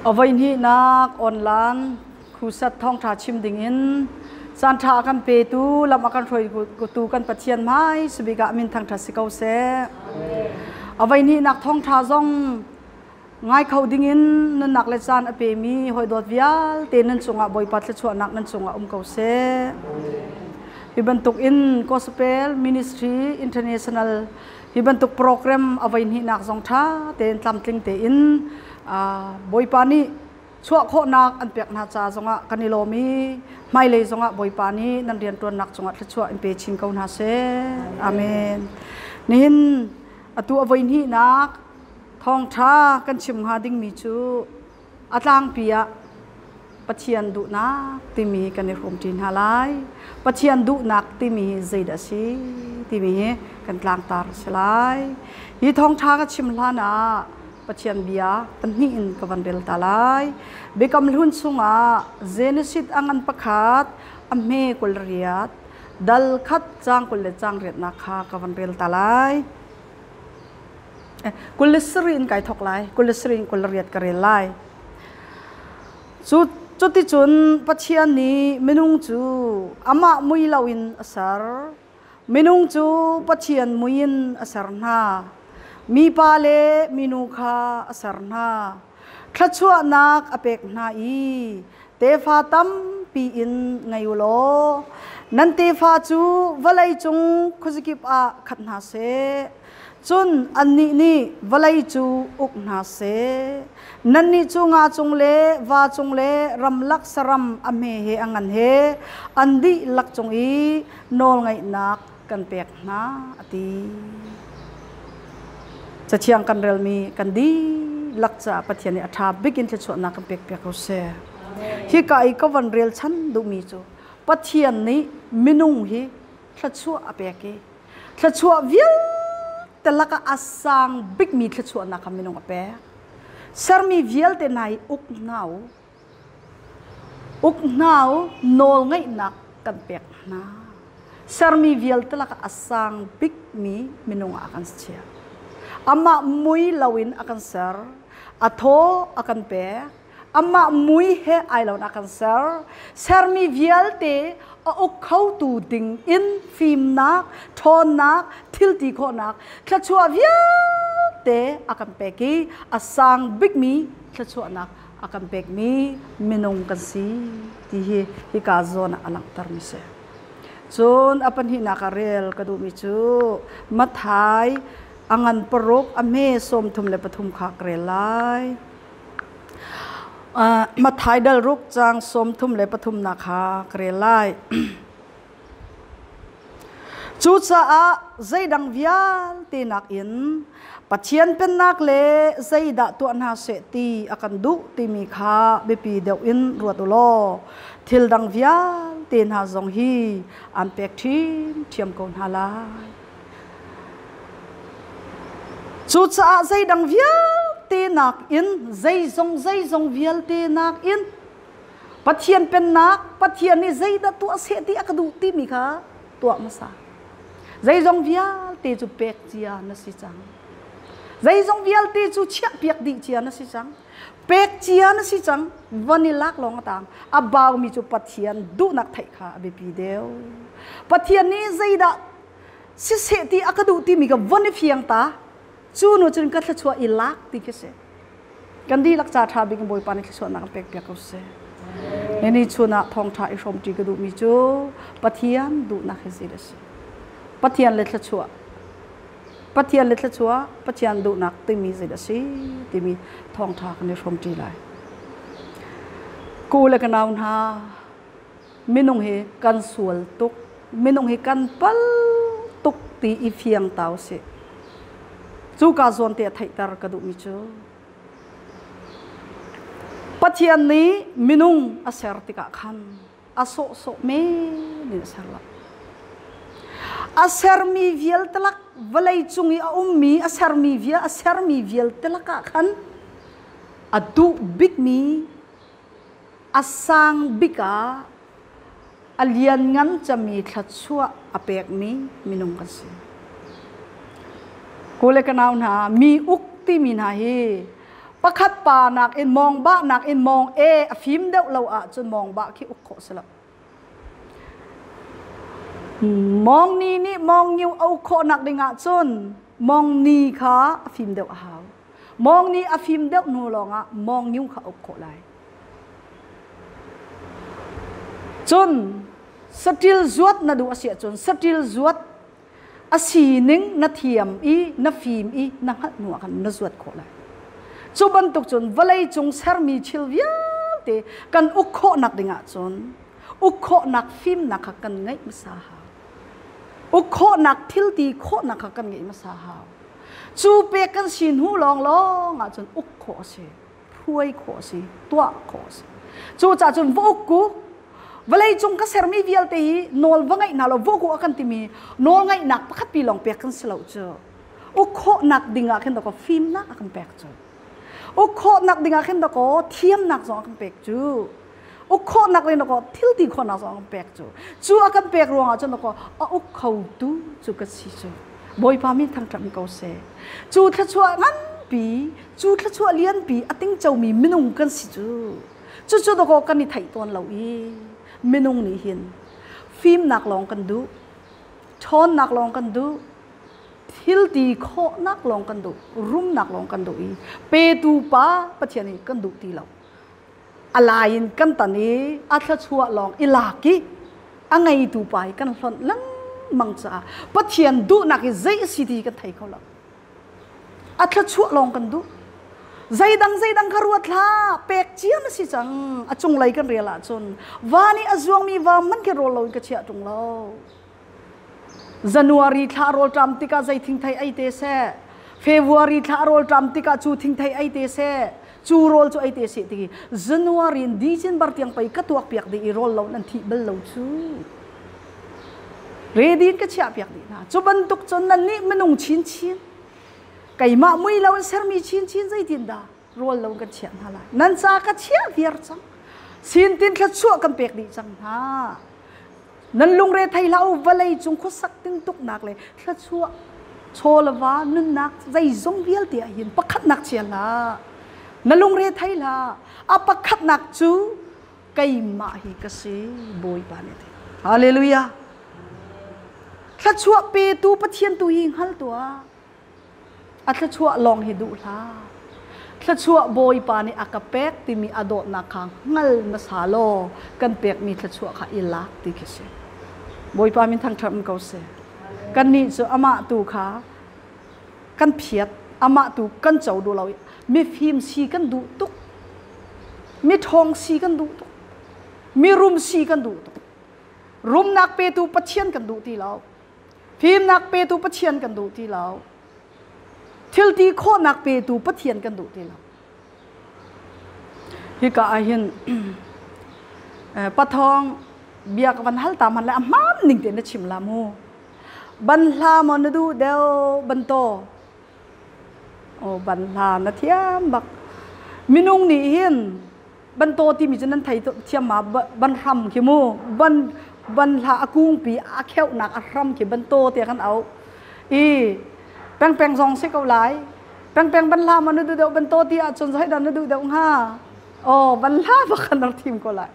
เอาไว้นี่นักออนไลน์คู่สัตว์ท้องถาชิมดิ่งอินสันทากันเปตูลำอากันถอยกุตูกันปัจเจียนไม้สบิกามินทางทัศเกาเสเอาไว้นี่นักท้องถาจงง่ายเขาดิ่งอินนั่นนักเลจานอเปมีหอยดอดวิาลเตนันสงะบอยปัดเลชัวนักนันสงะเกาเสฮิบันตุกอินกอสเปลมินิสทรีอินเตอร์เนชั่นแนลฮิบันตุกโปรแกรมเอาไว้นี่นักจงท่าเตนตามติงเตอินบอยปานีชั่วโคนักอันเปียกนาจาจงะกันนิโลมีไม่เลยจงะบอยปานีนั่นเรียนตัวนักจงะชั่วอินเปชิงเกานาเซอาเมนนินตัวไว้นี่นักทองท่ากันชิมหาดิ่งมีจูอัตลังเปียปัจเจียนดุนักที่มีกันในโฮมจีนฮาไลปัจเจียนดุนักที่มีใจดัชีที่มีกันกลางตาสลายยี่ทองท่ากันชิมลานาปัจเจียนเบียตันนี่อินกับวันเดลตาไลเบกำลุ่นสุงะเจเนซิตอังอันประคัดอเมกุลเรียดดัลคัดจางกุลเลจางเรียดนักฮากับวันเดลตาไลกุลสรินไก่ทอกไลกุลสรินกุลเรียดกระเรไลจุดที่จุนปัจเจียนนี้เมนุงจูอามามุยลาวินอสารเมนุงจูปัจเจียนมุยินอสารนามีปาเลมีนุคาอสารนาขลัดชัวนักอเปกนาอีเตฟาตัมปีอินไงยุโลนันเตฟาจูวลัยจุงคุสกิปอาขัดนาเซจุนอันนี้นี่วลัยจูอุกนาเซนันนี่จูงาจงเลวาจงเลรำลักสรัมอเมเฮอังันเฮอันดีลักจงอีโนลไงนักกันเปกนาอตีจะเชียงกันเรลมีกันดีลักจะปฏิญาณอัฐาบิกินจะชวนนักเปียกเปียกเขาเสียที่กายก็วันเรลชั้นดูมีจูปฏิญาณนี้มินุงฮีทัดชัวอเปียกทัดชัววิลแต่ละก็อาสังบิกมีทัดชัวนักมินุงอเปียสารมีวิลแต่ไหนอุกหนาวโนลไงนักกันเปียกนาสารมีวิลแต่ละก็อาสังบิกมีมินุงอากันเสียamma mui lawin akan ser atho akan pe amma mui he ailon akan ser mi vialte o khau tu ding in phim nak thon nak thilti kho nak thlachua vialte akan pe ki asang big mi thlachua nak akan pek mi minung kan si ti hi ka zona alang tar mi se chon apan hi nakarel kadu mi chu mathai angan peruk ame som thum le pathum khak relai mathai dal ruk chang som thum le pathum na kha krelai chu cha a zaidang vial te nak in pathian pen nak le zaida tu na se ti akan du ti mi kha bepi deu in ruat ulo thil dang vial te na zong hi an pek thim thiam kon halai chú cha dây đằng vial tê nạc in dây dòng vial tê nạc in bắt thiên pen nạc bắt thiên ni dây đã tua sẽ ti akadu ti mi kha tua masa dây dòng vial tê chú pek chia na si chang dây dòng vial tê chú chia pek di chia na si chang pek chia na si chang vanilak long tang abao mi chú bắt thiên du nak thai kha be pi deu bắt thiên ni dây đã si sẽ ti akadu ti mi ka vani phiang ta chú nó chân cắt chua ilak tí cái gì, cái đi lắc cha thà bị cái bồi pan cái chua nặng bẹt bẹt cái gì, nên đi chua nặng thong thà ít xong chỉ cái đủ mi chú, bắt thiên đủ nặng cái gì đấy, bắt thiên lết chua, bắt thiên đủ nặng tí mi gì đấy, tí mi thong thà cái này xong chỉ lại, cô là cái nào ha, mình nông he can sual tuk, mình nông he can pal tuk tí i phiang tao se chú cả zon te thai tar ka du mi chu pathian ni minung aser tika khan aso so me ni sarla aser mi vial telak valai chungi a ummi aser mi vial telaka khan adu big mi asang bika alian ngan chami thachua apek mi minung kasi cô lê cái nào na mi ukti mi na he ประคัดป่าหนักอินมองบ้าหนักอินมองฟิมเดาเราจนมองบ้าขี้อุกโขสลับมองนี่มองนิ้วเอาโคหนักดึงจนมองนี่ค่ะฟิมเดาหาวมองนี่ฟิมเดาหนูลองมองนิ้วค่ะเอาโคไหลจนสติลจวดน่าดูอาเสียจนสติลจวดอาศีนึงนาเทียมนาฟิมนาหัดหนวกันนาจวดโคไหลจูบันตุกจนวลัยจงเสร์มีชิลวิลเตกันอุกโคนักดึงจนอุกโคนักฟิมนักกันไงมาสาหาอุกโคนักทิลตีโคนักกันไงมาสาหาจูเปกันสินหูลองจนอุกโคเสพุยโคเสตัวโคเสจูจ่าจนวกกูวลัยจงก็เสร์มีวิลเตนอลวังไงนาลวกกูอากันติมีนอลไงนักพักปีลองเปกันสลาวเจออุกโคนักดึงกันตก็ฟิมนักกันเปกเจออุกโคนักดึงกันตก็เทียมนักสองกันเปกจูอุกโคนักเลยนะก็ทิลตีคนนักสองเป็กจูอากันเป็กรวงจนนะก็อุกเขาดูจูก็สิจูบ่อยพามิทางทำเขาเสจูทัชชัวงั้นปีจูทัชชัวเลียนปีติ้งเจ้ามีมินุงกันสิจูนะก็กันนี่ไถ่ตัวเรามินุงนี่เห็นฟิล์มนักลองกันดูชอนนักลองกันดูทิลตีโคนักลองกันดูรุ่มนักลองกันดูเปตูป้าปะเทียนี่กันดูตีเราอะไรกันตอนนี้อาจจะชัวลองอิลากิอังไงตูไปกันฟอนลังมังจ้าปะเทียนดูนักใจสิทีกันไทยเขาละอาจจะชัวลองกันดูใจดังคารวดละเป็กเจียนสิจังอาจงไลกันเรียละจนวานี่อาจวงมีวามันแค่โรลเราก็เชื่อจงเราจันวารีท่าโรลตามติกาใจทิ้งไทยไอเตเซ่เฟบรุอารีท่าโรลตามติกาจูทิ้งไทยไอเตเซ่จูโรลจูไอเตสิทีจันวารีดีเจนบาร์ที่ยังไปกัตัวเปียกดีโรลเรานั่นที่เบลเราจูเรดีนก็เชื่อเปียกดีนะจูบันตุกจนนั่นนี่มันนุ่งชินไก่มาไม่เราเสร์มีชินใจดินดาโรลเราก็เชื่อฮะล่ะนั่นจาก็เชื่อเดียร์จังสินตินแค่ชั่วกันเปียกดีจังฮะนั่นลุงเรไทยเราวลัยจงคุสักติงตุกนักเลยแค่ชั่วโชลวานุนนักใจจงเวียลเตียหินปักขัดนักเชียละนั่นลุงเรไทยละอาปักขัดนักจูไก่มาฮิกษีบอยปานี่ฮาเลลูยาแค่ชั่วเปตูปะเทียนตูหิงฮัลตัวอัตชั่วลองให้ดูละแค่ชั่วบอยปานี่อากาเป็กที่มีอดอนักขังงัลมาสาโลกันเป็กมีแค่ชั่วข้าอิลักที่คิดบอยปามินทางทำเขาเสกันนี่จะอามาตูขากันเพียดอามาตูกันเจ้าดูเรามีฟิล์มสีกันดูตุกมีทองสีกันดูตุกมีรุมสีกันดูตุกรุมนักเปตูปะเชียนกันดูที่เราฟิล์มนักเปตูปะเชียนกันดูที่เราทิลตีโคนักเปตูปะเทียนกันดูที่เราฮิกาเห็นปะทองเบียกวันฮัลตามันแล้วมันนิ่งเต็นชิมลามูบันลามอนดูเดวบันโตโอ้บันลานะเทียมบักมินุงนี่เห็นบันโตที่มีฉะนั้นไทยเทียมมาบันรำขี้มูบันลาอากุ้งปีอาเข้าหนักอารำขี้บันโตเตียกันเอาแปงซองเสกเอาหลายแปงบันลามันดูเดวบันโตที่อาจนให้ดันดูเดวห้าโอ้บันลาบักกันเราทีมก็หลาย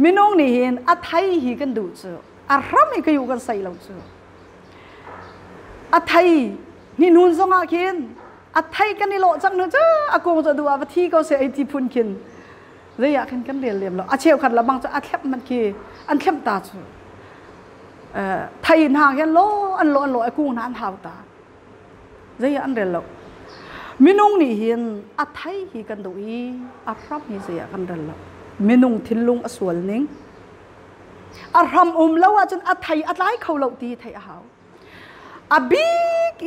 มินุงนี่เห็นอาไทยฮีกันดูเจออารำนี่ก็อยู่กันใส่เราเจออาไทยนี่นูนสงอาคินอาไทยกันนี่โลจังเนอะจ้าอากงจะดูอาที่เขาเสียไอที่พุ่นคินเลยอยากเห็นกันเรียนเราอาเชียวขัดละบางจะอาแคบมันคืออันเข้มตาจูไทยหางแค่โลอันโลไอ้กุ้งนั้นหาวตาเลยอันเรียนเรามินุงนี่เห็นอาไทยฮีกันดูอาพรับนี่เสียกันเรียนเรามินุงทิ้งลุงอสวลนิงอารำแล้วว่าจนอาไทยอาไลเขาเหล่าตีไทยหาวอาบิก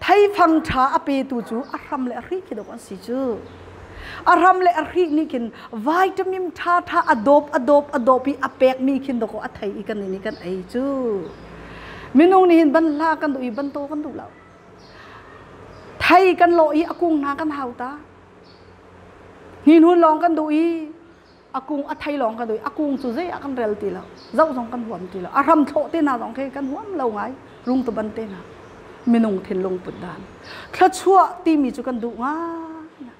ไทยฟังช้าอเปตูจูอารำเลอริกิดกันสิจูอารำเลอรินี่กินวิตามินท่าอดอบปีอเปกมีกินดอกอาไทยอีกันนี่กันไอจูมินุงนี่เห็นบันลากันดูบันโตกันดูแล้วไทยกันโลอากุ้งนากันหาวตาหินหุ่นลองกันดูอากุ้งอาไทยลองกันดูอากุ้งสุดเสียกันเรลตีแล้วเจ้าสองกันหวมตีแล้วอารำโตเตน่าสองเคกันหวมเราไงลุงตะบันเตน่ามินุงเทนลงปุดดานแค่ชั่วตีมีจุกันดูง่าย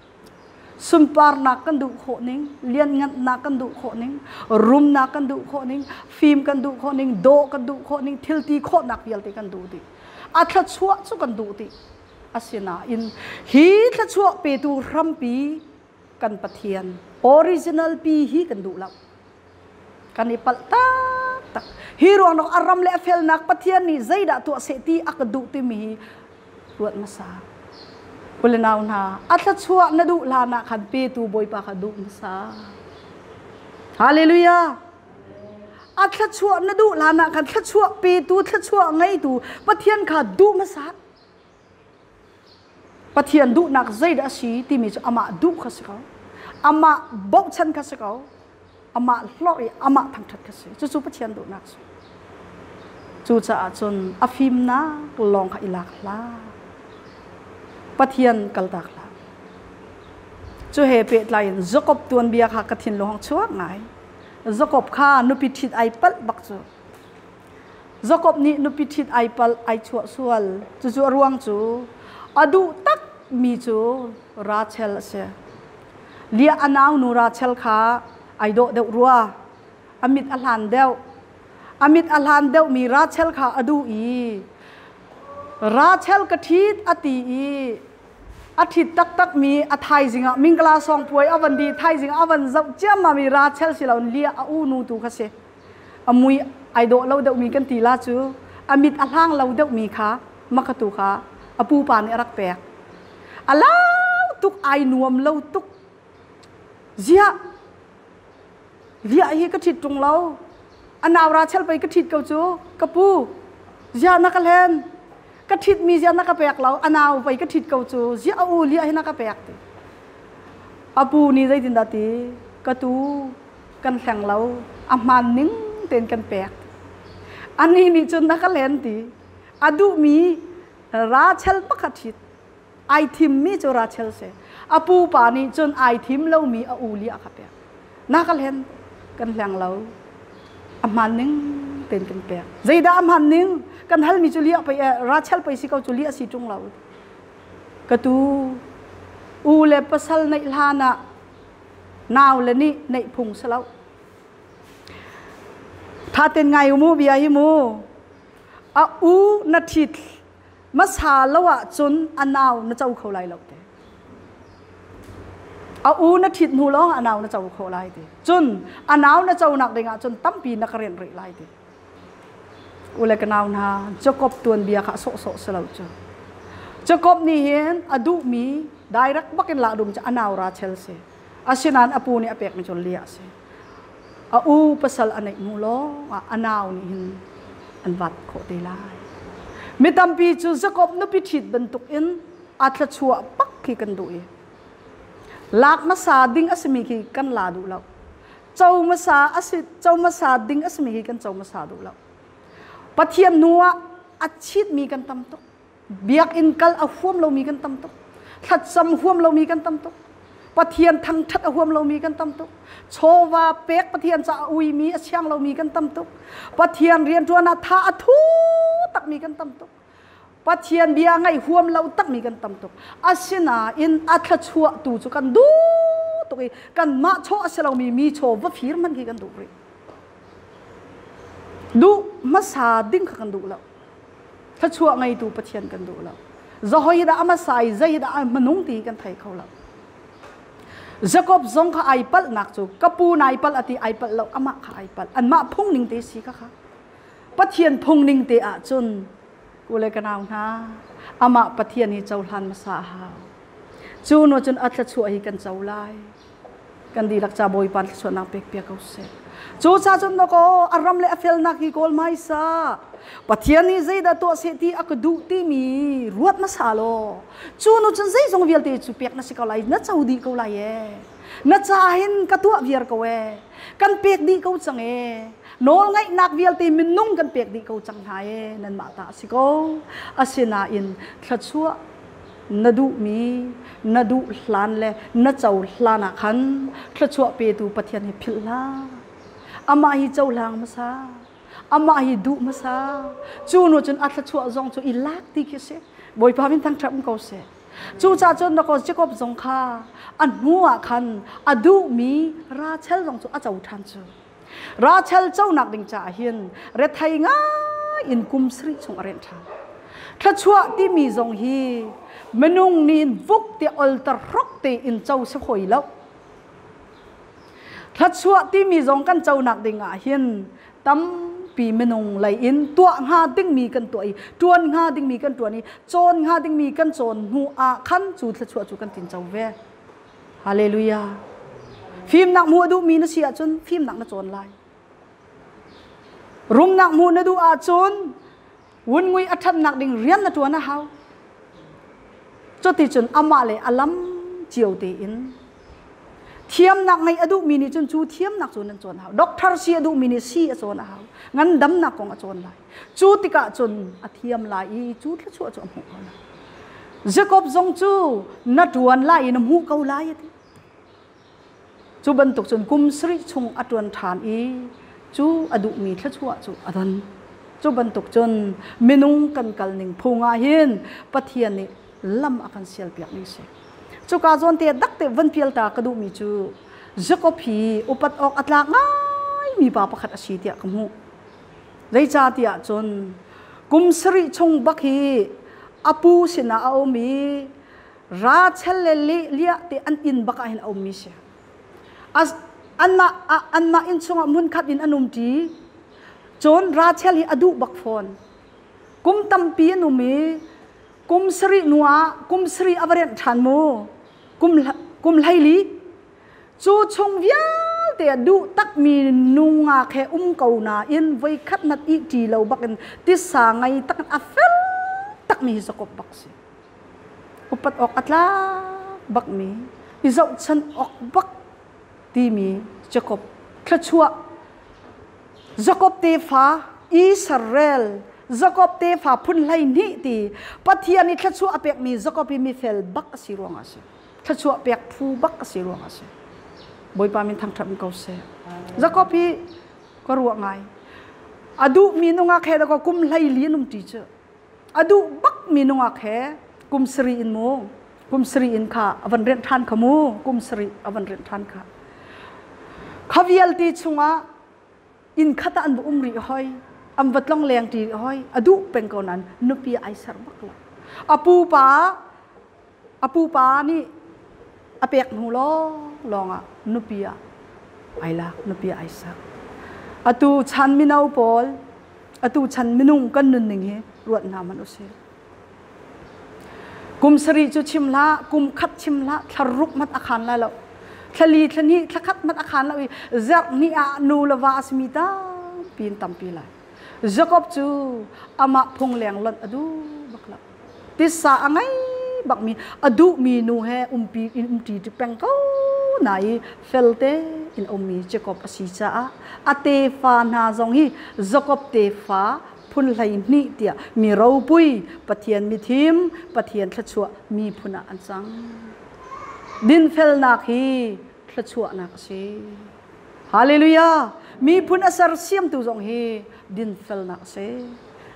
sumpar nak kan du kho ning lian ngat nak kan du kho ning room nak kan du kho ning film kan du kho ning do kan du kho ning thil ti kho nak vial ti kan du ti atha chua chu kan du ti asina in hi tha chua pe tu rampi kan pathian original pi hi kan du law kan ipal ta tak hi ro nok aram le fel nak pathian ni zaida tu se ti ak du ti mi ruat masa boleh naun ha atla chua na du la na khan pe tu boy pa kha du masa haleluya atla chua na du la na khan thla chua pe tu thla chua ngai tu pathian kha du masa pathian du nak zaida si ti mi ama du kha se ama bok chan kha se ama hloi ama thang that kha se chu pathian du nak chu cha chon afim na long kha ilak la pathian kaldak la chu he pe lain Jacob tuan bia kha kathin lohang chuak ngai Jacob kha nupi thit ai pal bak chu Jacob ni nupi thit ai pal ai chuak sual chu ruang chu adu tak mi chu Rachel se lia anaw nu Rachel kha ai do de ruwa amit alhan deu mi Rachel kha adu i Rachel kathit ati i athit tak mi athai jinga mingla song poi avan di thai jing avan zau cham ma mi Rachel silon lia a u nu tu kha se amui ai do lo deu mi kan ti la chu amit alhang lo deu mi kha makatu kha apu pa ni rak pek ala tuk ai nuam lo tuk zia hi kathit tung lo anaw Rachel pai kathit kau chu kapu zia nakalen kathit mi zia nakapek lau anaw pai kathit kau chu zia u lia hi nakapek te apu ni zai tin dati katu kan thang lau aman ning ten kan pek ani ni chun nakalen ti adu mi Rachel pakathit ai thim mi chu Rachel se apu pa ni chun ai thim lo mi a u lia kapek nakalen kan thang lau aman ning ten kan pek zaida aman ning kan hal mi chulia pa Rachel pa si kau chulia si tung lau katu u le pasal nei lana naw le ni nei phung salau tha ten ngai mu bia hi mu a u na thit ma sa lawa chun anaw na chau khau lai lo te a u na thit nu long anaw na chau khau lai te chun anaw na chau nak denga chun tampi na karen ri lai te ule kanau na Jacob tuan bia kha so salau cha Jacob ni hen adu mi direct bakin la dum cha anaw Rachel se asinan apu ni apek mi chon lia se a u pasal anai mu lo anaw ni hin an wat kho te lai mi tampi chu Jacob nu pi thit bentuk in atla chua pak ki kan du e lak ma sa ding asmi ki kan la du lo chau ma sa ding asmi ki kan chau ma sa du lo pathian nuwa achit mi kan tam tok biak in kal a huam lo mi kan tam tok that sam huam lo mi kan tam tok pathian thang that a huam lo mi kan tam tok chowa pek pathian cha ui mi a chiang lo mi kan tam tok pathian rian tuana tha a thu tak mi kan tam tok pathian bia ngai huam lo tak mi kan tam tok asina in atha chua tu chu kan du tok kan ma cho aselo mi cho va phir man ki kan du ri du masa ding kan du lo tha chua ngai tu pathian kan du lo zahoi da ama sai zai da manung ti kan thai khau lo Jacob zong kha ai pal nak chu kapu nai pal ati ai pal lo ama kha ai pal an ma phung ning te si kha pathian phung ning te a chun ule kanau na ama pathian hi chaulan masa ha chu no chun atla chu hi kan chaulai kan di lak cha boy pan so na pek pek au se chu cha chun no ko aram le afel na ki kol mai sa pathian ni zaida to se ti ak du ti mi ruat masa lo chu no chun zai zong vial te chu pek na si ka lai na chau di ko lai e na cha hin ka tu viar ko e kan pek di ko chang e nol ngai nak vial te min nung kan pek di ko chang ha e nan ma ta si ko asina in thachua nadu mi nadu hlan le na chau hlana khan thachua pe tu pathian hi philla ama hi chau lang masa ama hi du masa chu no chun atla chua zong chu ilak ti ki se boy pa min tang thap ko se จูจ่าจนเราก็จะกบสงคาอันหัวคันอดูมีราเชลลงจูอาเจ้าทันจูราเชลเจ้านักดิงจ่าเฮียนเรทไทยง่ายอินกุมสริชงอเรนทันถ้าชัวที่มีทรงฮีมนุงนินวุกเตอลตรกเตอินเจ้าสะพอยแล้วถ้าชัวที่มีทรงกันเจ้านักดิงอาเฮียนตั้มปีมนุงไหลอินตัวงาดิ้งมีกันตัวอีจวนงาดิ้งมีกันตัวนี้โจนงาดิ้งมีกันโจนหัวขันจูถ้าชัวจูกันตินเจ้าเวฮาเลลูยาฟิล์มนักมูดูมีนเสียจนฟิล์มนักนโจนไลรุมนักมูนดูอาจนวุ่นงุยอัฐนักดิ่งเรียนนตัวนะเฮาจนที่จนอามาเลยอลัมเจียวเตอินเทียมนักไงอดูมีนี่จนจูเทียมนักจนนั่นจนเฮาด็อกเตอร์เสียอดูมีนี่สีจนเฮางั้นดำนักของจนไลจูติกะจนอเทียมไลจูทละชัวจนหัวเขาเจคอบจงจูนัดวันไลน้ำหูเขาไลจูบรรทุกจนกุมสริชงอัดวันฐานอีจูอดูมีทละชัวจูอัดันจูบรรทุกจนเมนุงกันกัลหนึ่งพงอาหินปะเทียนนี่ลำอากันเสียลเปียกนี่เสียจูกาจนเตะดักเตะวันเพียลตากระดูมีจูเจคอบพีอุปัตออกอัตลากง่ายมีปาปะขัดอาชีเตียกมูได้จ่าเตียจนกุมสริชงบักฮีอปูสินะเอามีราเชลเลเลียเตอันอินบักหินเอามีเสียอันมาอินชงมุนขัดอินอนุมตีจนราเชลีอดูบักฟอนกุมตัมปีนุมีกุมสรินัวกุมสริอเวรนทันโมกุมไลลีจูชงเวียเตะดูตักมีนุงอาแค่เกานาอินไว้ขัดนัดอีจีเราบักกันติสาไงตักอัฟเฟลตักมีสกบักสิอุปัตออกอัตลาบักมีอิจาฉันออกบักที่มีเจคอบขชัวเจคอบเตฟ้าอิสราเอลเจคอบเตฟ้าพุ่นไลนี่ตีปัทยานิขชัวเปียกมีเจคอบมีเฟลบักสิรวงอาเซขชัวเปียกฟูบักสิรวงอาเซบอยปามินทางทำเขาเสียจะก็พี่ก็รู้ไงอดูมีนุงอาแค่แล้วก็กุมไล่เลี้ยนุ่มทีเจออดูบักมีนุงอาแค่กุมสรีอินโมกุมสรีอินค่ะอวันเรนทันขมูกุมสรีอวันเรนทันค่ะขวิลตีชงะอินขัดอันบุรีหอยอัมวัดลองแรงตีหอยอดูเป็นคนนั้นนุปีไอสารบักละอปูปานี่อเปียกหูลองอ่ะนุปีไอลักนุปีไอสักอตูชันมินาวปอลอตูชันมินุงกันนึงหนึ่งเหรวดนามันอุเสกุมสรีจุชิมละกุมขัดชิมละทะรุกมัดอาคารละแล้วทะลีทะนี้ทะขัดมัดอาคารละอีจักนี่อานูลวาสมิตาปีนตัมปีไลจักอบจูอามาพงแหลงหล่นอดูบักละติสาไงบักมีอดูมีนูเฮปีตีจะแปงเขาไหนเฟลเตอินมีเจคอบอสิจ้าอเตฟานาจงฮีเจคอบเตฟาพุนไหลนี่เดียมีเราปุยปะเทียนมีทีมปะเทียนขชัวมีพุนาอันจังดินเฟลนักฮีขชัวนักสิฮาเลลูยามีพุนอสารเสียมตุจงฮีดินเฟลนักสิ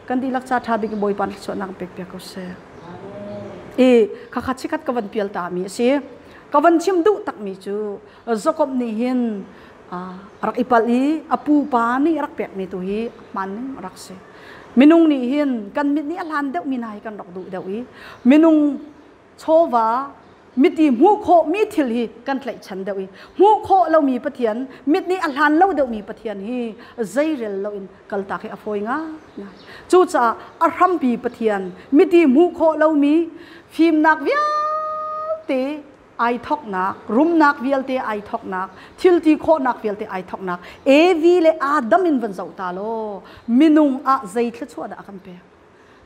กันดีลักษาทาบิกบอยปันขชัวนักเปียกเปียกเขาเสียข้าขัดชิกัดกวันเปียลตามีสิกวันชิมดุตักมีจูจกบนี่หินรักอิปัลีอปูปานี่รักเปียกมีตัวฮีมันรักเสมินุงนี่หินกันมินี่อันเดวมีนายกันดอกดูเดวีมินุงโชวามิตีหูโคมิทิลฮีกันไหลฉันเดวีหูโคเรามีปะเทียนมินี่อันเราเดวมีปะเทียนฮีใจเรลเราอินกัลตาเคอฟอยงาจูจ่าอารัมปีปะเทียนมิตีหูโคเรามีฟิล์มนักวิลเตไอทอกนักรุมนักวิลเตไอทอกนักทิลตีโคนักวิลเตไอทอกนักเอวีเลอาดัมินวันเจ้าตาโลมินุงอาใจทชัวดอากันเปีย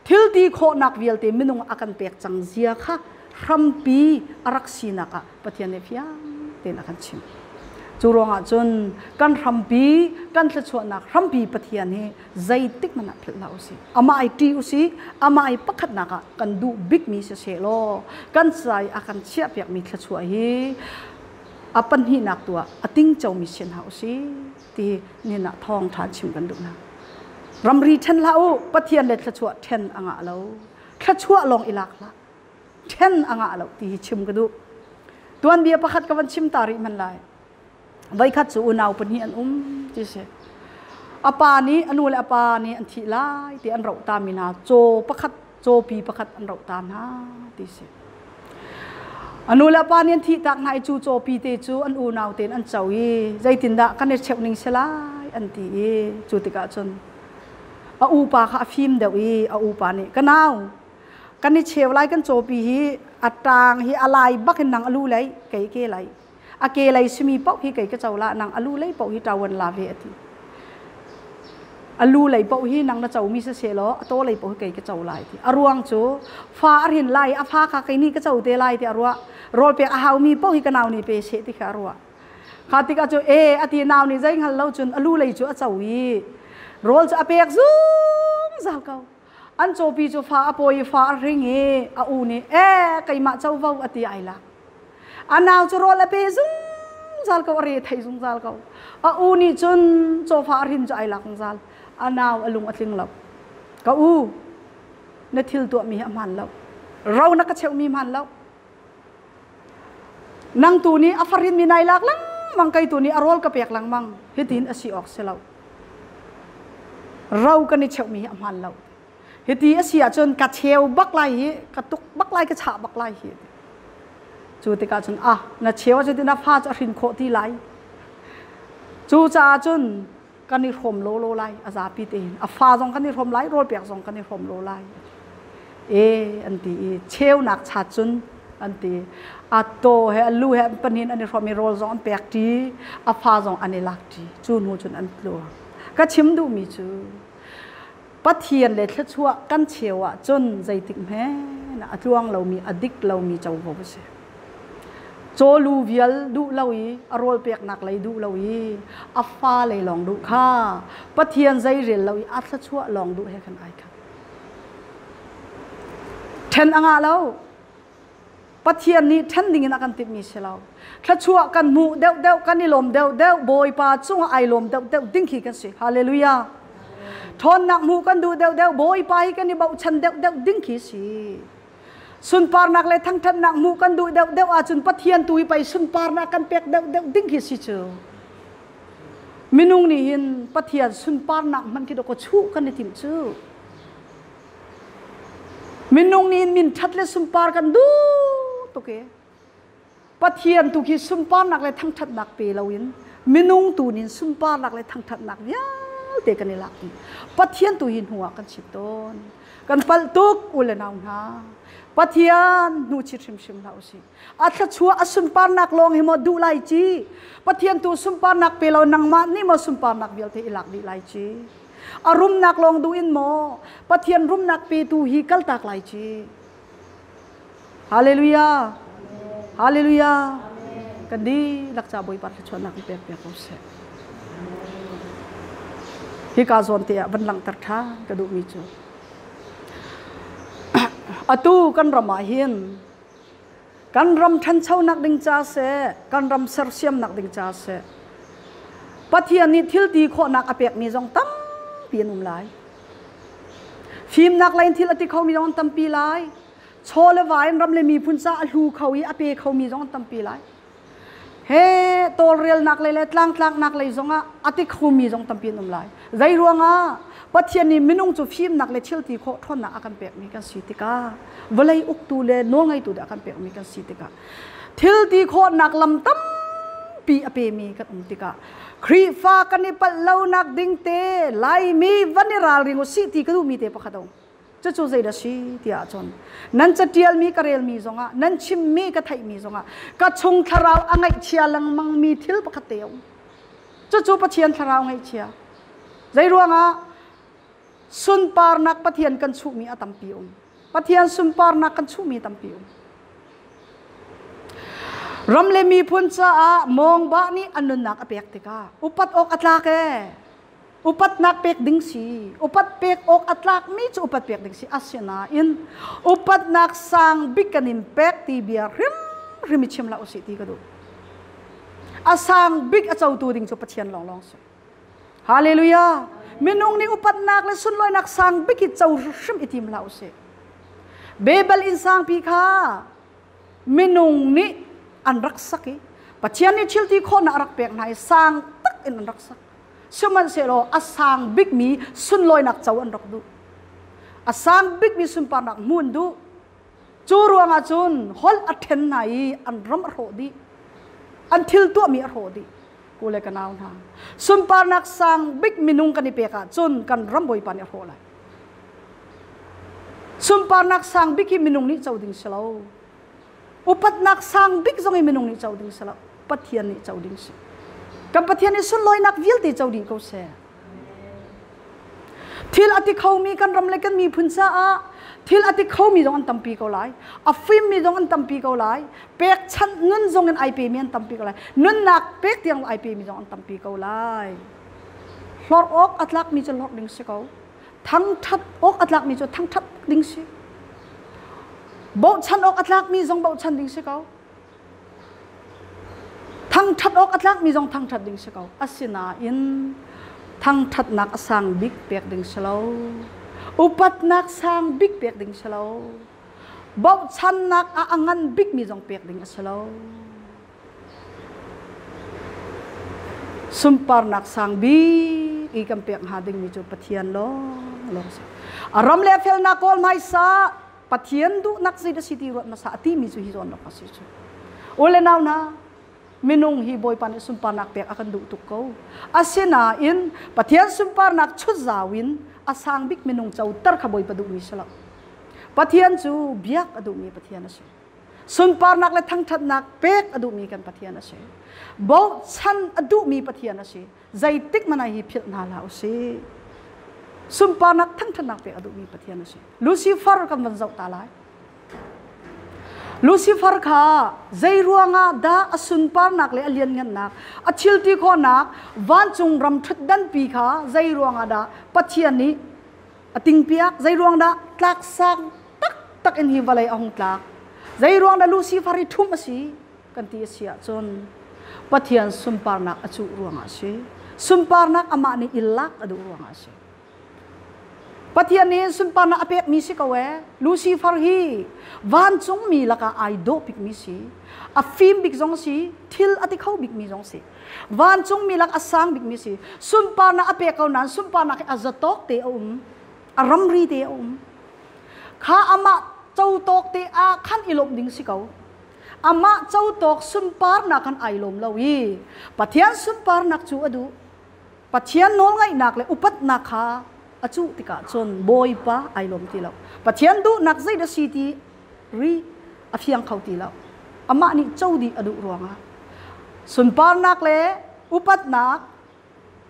ทิลตีโคนักวิลเตมินุงอากันเปียจังเสียค่ะรัมปีอารักษีนักะปะเทียนเนฟิยเตนักันชิมจูรองอาจนกันรัมปีกันทชัวนักรัมปีปะเทียนเฮใจติกมันพลาอุสิอามาไอตีอุสิอามาไอปักขัดนักะกันดูบิ๊กมีเสียโลกันใจอากันเชียบอยากมีทชัวเฮอาปันหินักตัวอติ้งเจ้ามีเชียนหาอุสิที่นี่นักทองทานชิมกันดูนะรัมรีเทนลาอุปะเทียนเล็ดทชัวเทนอ่างะเราทชัวลองอิลักละ เช่นอ่างเราที่ชิมกระดูตัวเบียประคัดกับวันชิมตาริมันไล่ไว้คัดสู่นาวปนีอันที่เสอปานี้อนุเลอปานี้อันที่ไล่ที่อันเราตามินาโจประคัดโจปีประคัดอันเราตานาที่เสอนุเลอปานี้อันที่ตักนายจูโจปีเตจูอันอูนาวเตนอันเจ้าอีใจตินดากันเนเชวนิงเสลายอันที่จูติกาจนอูปาข้าฟิล์มเดียวอีอูปานี่ก็น่าวกันนี่เชวไล่กันโจปีฮีอัตรางฮีอะไรบักเห็นนางอลูเลยไก่เกลัยอาเกลัยสมีเป้าฮีไก่ก็เจ้าละนางอลูเลยเป้าฮีตาวันลาเวทีอลูเลยเป้าฮีนางน่าเจ้ามีเสียล้อโตเลยเป้าฮีไก่ก็เจ้าไล่ที่อรวงโจฟ้าเห็นไล่อาฟ้าข้าไก่นี่ก็เจ้าเตไล่ที่อรัวโรลเปียอาหาวมีเป้าฮีก็นาวนี่เปเชติขาอรัวข้าติกาโจอตีนาวนี่ใจหันเล่าจนอลูเลยโจเจ้าวีโรลจะเปียกซูงซาลเกาอันโจปีโจฟ้าปอยฟ้าริงเออูนี่ไก่มาเจ้าว้าวอติไอละอันนาวจะรอละเปซุงซาลเกาอะไรไทยซุงซาลเกาอูนี่จนโจฟ้ารินจะไอละของซาลอันนาวอลุงอติงลับก็นทิลตัวมีอมันแล้วเรานักเชวมีมันแล้วนังตัวนี้อัฟรินมีนายลักลังมังไก่ตัวนี้อารอลกระเปียกลังมังเฮตินอสีออกเสลาเรากันนี่เชวมีอมันแล้วเฮตีเสียจนกัดเชวบักไลกระตุกบักไลกระฉาบักไลเฮจูติกาจนน่ะเชวจะตินาฟ้าจะรินโคที่ไลจูจ่าจนกันนี่รมโลไลอาซาปีเตนฟ้าจงกันนี่รมไลโรลเปียกจงกันนี่รมโลไลอันตีเชวนักชาจนอันตีโตเฮลูเฮปนินอันนี้รมมีโรลจงอันเปียกทีฟ้าจงอันนี้ลักทีจูนูจนอันตัวก็ชิมดูมีจูปัทเทียนเลยทัชัวกันเชียวจนใจติ่งแม่นะช่วงเรามีอดิกเรามีเจ้าบ่เสียโจลูเวียลดูเราอีอารมณ์เปียกหนักเลยดูเราอีอัฟฟ้าเลยลองดูค่ะปัทเทียนใจเรียนเราอีอัทัชัวลองดูให้กันไอ้ค่ะเทนอ่างแล้วปัทเทียนนี้เทนดิ่งนักกันติดมีเสียเราทัชัวกันมูเดวกันนี่ลมเดวโบยปาจุงไอลมเดวดิ้งขี้กันสิฮาเลลูยาทนนักมูกันดูเดวโบยไปกันนี่บ่ฉันเดวดิ้งขี้สิสุนปาร์นักเลยทั้งท่านนักมูกันดูเดวอาจุนปัทเทียนตุยไปสุนปาร์นักกันเปียกเดวดิ้งขี้สิเจ้ามินุงนี่เห็นปัทเทียนสุนปาร์นักมันคิดว่าชูกันในทิมเจ้ามินุงนี่มินชัดเลยสุนปาร์กันดูตุกปัทเทียนตุกี้สุนปาร์นักเลยทั้งท่านนักเปล่าวินมินุงตูนินสุนปาร์นักเลยทั้งท่านนักยาเด็กกันนี่ลักปัทเทียนตัวหินหัวกันชิดต้นกันปัลตุกอุลนาวนาปัทเทียนนูชิชิมเราสิอัตชัวอสุนปานักลองให้มาดูไลจีปัทเทียนตัวสุนปานักเปล่านังมานี่มาสุนปานักเบียลเทอิลักดีไลจีอารุมนักลองดูอินโมปัทเทียนรุมนักเปตูฮิกัลตักไลจีฮาเลลูยาฮาเลลูยากันดีลักษาบอยปัทชวนนักเปียกเปียกเขาเสฮิกาซอนเตียบันลังตัดท่ากระดูกมีจูตูกันรำมาหินกันรำทันเช่านักดิงจ้าเสกันรำเสรเซียมนักดิงจ้าเสปัทเทียนนี้ทิลตีโคนักอเปียกมีจงตั้มเปลี่ยนอุ้มไหลฟิล์มนักไลน์ทิลติเขามีจงตั้มปีไหลโชว์เลวายรำเลยมีพุนซาลูเขาอีอเปียเขามีจงตั้มปีไหลเฮ้ตัวเรียลนักเลยเล็ดลังนักเลยจงอติเขามีจงตั้มปีนุ่มไหลใจรวงปัทเทียนนี้มินุงจูฟิล์มนักเลยทิลตีโคทนนักอากันเปียกมีกันสิติกาเวลัยอุกตูเลโนไงตูเดอากันเปียกมีกันสิติกาทิลตีโคนักลำตั้มปีอเปียมีกันติกาครีฟ้ากันนี่ปัลเลานักดิ้งเตไลมีวันนี้ราลิงสิติกดูมีเตปะขัดงจะจูใจดัชชีที่อาจนนั่นจะเดียลมีกระเรลมีจงนั่นชิมมีกระไทยมีจงกระชงทาราวอังไงเชียลังมังมีทิลปะขัดเตียวจะจูปะเชียนทาราวไงเชียใจรัวสุนปาร์นักปะเทียนกันชูมีอาตัมปีอมปะเทียนสุนปาร์นักกันชูมีตัมปีอมรำเลมีพุนจ้ามองบ้านี่อันนุนนักอเปียกติกาอุปัตอกอัตลากอุปัตนักเปียกดิ้งสีอุปัตเปียกอกอัตลากมีจูอุปัตเปียกดิ้งสีอาเซียนาอินอุปัตนักสังบิกันิมเปียกตีเบียริมิชิมลาอุสิตีกระดูอาสังบิกอาเจ้าตัวดิ้งจูปะเทียนลองสิฮาเลลูยามินุงนี่อุปัตนักเลยสุนลอยนักสังบิกิเจ้าชิมอิติมลาอุสิ เบเบลอินสางปีข้ามินุงนี่อันรักสักปัจจัยนี้ชิลที่คนรักเปียกไหนสร้างตักอินอันรักสักสมันเสโลอาสางบิ๊กมีสุนลอยนักเจ้าอันรักดูอาสางบิ๊กมีสุนปานักมุนดูจูรวงอาจุนฮอลอัตเทนไหนอันรำอโรดีอันทิลตัวมีอโรดีกูเลยกันเอาทางสุนปานักสางบิ๊กมินุงกันในเปียกจุนกันรำบอยปานอโรเลยสุนปานักสางบิ๊กมินุงนี่เจ้าดิ่งเสลาอุปัตนักสางบิ๊กจงมินุงนี่เจ้าดิ่งเสลาปัทเทียนนี่เจ้าดิ่งเสกับปัทเทียนนี่สุนลอยนักวิลตีเจ้าดิ่งเขาเสียทิลอติเขามีกันรำเล็กกันมีพุนซาทิลอติเขามีดงอันตัมปีเขาไล่อัฟฟิมมีดงอันตัมปีเขาไล่เป็กชันนุนจงอันไอพีมีอันตัมปีเขาไล่นุนนักเป็กเตียงไอพีมีดงอันตัมปีเขาไล่หลอดอกอัตลักมีจนหลอดดิ่งเสเขาทั้งทัดอกอัตลักมีจนทั้งทัดดิ่งเสบ่ชันอกอัตลักมีจงบ่ชันดิ่งเสเขาทั้งทัดอกอัตลักมีจงทั้งทัดดิ่งเสเขาอาศินาอินทั้งทัดนักสร้างบิ๊กเปียกดิ่งเสลาอุปัตนักสร้างบิ๊กเปียกดิ่งเสลาบ่ชันนักอังันบิ๊กมีจงเปียกดิ่งเสลาสุมปาร์นักสร้างบิ๊กอีกำเปียกหาดิ่งมีจุดปะเทียนล้ออารมณ์เลเฟลนักโอลไม่ซาปะเทียนดูนักสิดสิติรถมาสาติมีจุดฮิโรนนักสิจุโอเลนาวนะมินุงฮีบอยปานิสุมปานักเปียกอากันดูตุกเขาอาเซนาอินปะเทียนสุมปานักชุดจาวินอาสางบิ๊กมินุงเจ้าตร์ขบอยปะดูมิสละปะเทียนจูเบียกอดูมีปะเทียนนะเชสุมปานักและทั้งทัดนักเป็กอดูมีกันปะเทียนนะเชบ่ชันอดูมีปะเทียนนะเชใจติกมันไอฮิพิลนาลาอุเซสุมปานักทั้งทัดนักเป็กอดูมีปะเทียนนะเชลูซิฟาร์กันวันเจ้าตาลายลูซิฟาร์ข้าใจรัวงาดาอสุนปานักเลยอเลียนเงินนักอชิลตีโคนักวันจงรำทุดดันปีข้าใจรัวงาดาปัจเจียนนี้อติงเปียกใจรัวงดาตักสังตักอินฮิวาลัยองตักใจรัวงดาลูซิฟาริทุ่มสิกันตีเสียจนปัจเจียนสุนปานักอจุรัวงาสิสุนปานักอามานี่อิลลักอดูรัวงาสิปะเทียนนี้สุนปานักอเปกมีสิกเอาไว้ลูซิฟาร์ฮีวันจงมีละกาไอโดปิกมีสิอฟิมบิกจงสิทิลอติเขาบิกมีจงสิวันจงมีละกาสังบิกมีสิสุนปานักอเปกเอานั้นสุนปานักอาจตอกเตออารมรีเตอข้าอามาเจ้าตอกเตอาขันอิลมดิ่งสิเขาอามาเจ้าตอกสุนปานักขันไอลมลาวีปะเทียนสุนปานักจูอดูปะเทียนโนไงนักเลยอุปัตนักข้าอจุติกาจนบอยป้าไอลมตีเราปัจเจียนดูนักใจเดสีตีรีอภิยังเขาตีเราอามานี่เจ้าดีอดุรวงอ่ะส่วนปานักเลยอุปัตนัก